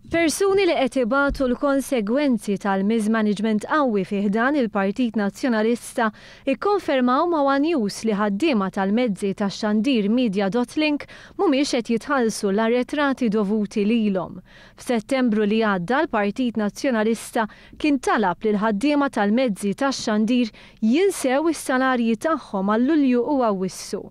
Persuni li qed ibatu l-konsegwenzi tal-mismanagement qawwi fih dan il-Partit Nazzjonalista ikkonfermaw ma' One News li ħaddiema tal-mezzi tax-xandir Media.Link mhumiex qed jitħallsu l-arretrati dovuti lilhom. F'Settembru li għadda l-Partit Nazzjonalista kien talab lil ħaddiema tal-mezzi tax-xandir jinsew is-salarji tagħhom għal Lulju u Awwissu.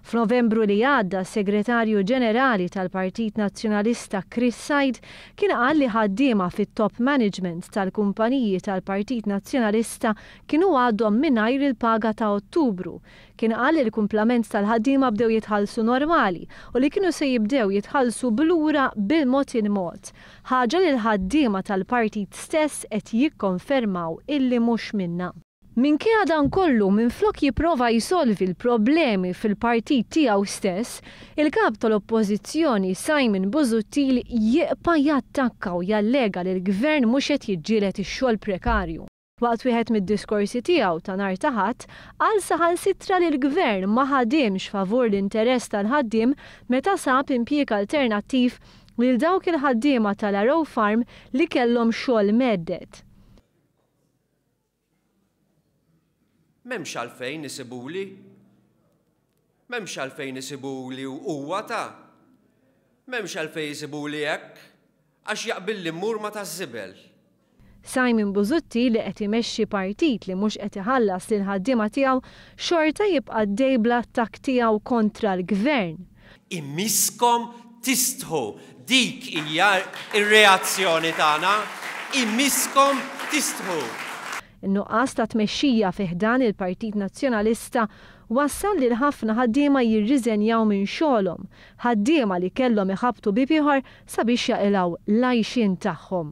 F'Novembru li għadda s-Segretarju Ġenerali tal-Partit Nazzjonalista Chris Said kien qal li ħaddiema fit-top management tal-kumpaniji tal-Partit Nazzjonalista kienu għadhom mingħajr il-paga ta' Ottubru. Kien qal li l-kumplament tal-ħaddiema bdew jitħallsu normali u li kienu se jibdew jitħallsu blura bil-mod il-mod. Ħaġa li l-ħaddiema tal-partit stess qed jikkonfermaw illi mhux minnha. Minkejja dan kollu minflok jipprova jsolvi l-problemi fil-partit tiegħu stess, il-kap tal-Oppożizzjoni Simon Busuttil jibqa' jattakka u jallega li l-Gvern mhux qed jiġġieled ix-xogħol prekarju. Waqt wieħed mid-diskorsi tiegħu ta' nhar ta' Ħadd qal saħansitra li l-Gvern ma ħadimx favur l-interess tal-ħaddiem meta sab impjieg alternattiv lil dawk il-ħaddiema tal-Arrow Farm li kellhom xogħol meddet. M'hemmx għalfejn isibuli. M'hemmx għalfejn isibuli huwa ta'. M'hemmx għalfejn isibuli hekk għax jaqbilli mmur ma taż-żibel. Simon Busuttil li qed imexxi partit li mhux qed iħallas lil ħaddiema tiegħu xorta jibqa' dej bl-attakk tiegħu kontra l-Gvern. Immiskom tistħu, dik hija r-reazzjoni tagħna, immiskom tistħu. In-nuqqas ta' tmexxija fih dan il-Partit Nazzjonalista wassal li ħafna ħaddiema jirriżenjaw minn xogħolhom, ħaddiema li kellhom iħabbtu bib ieħor sabiex jaqilgħu l-għajxien tagħhom.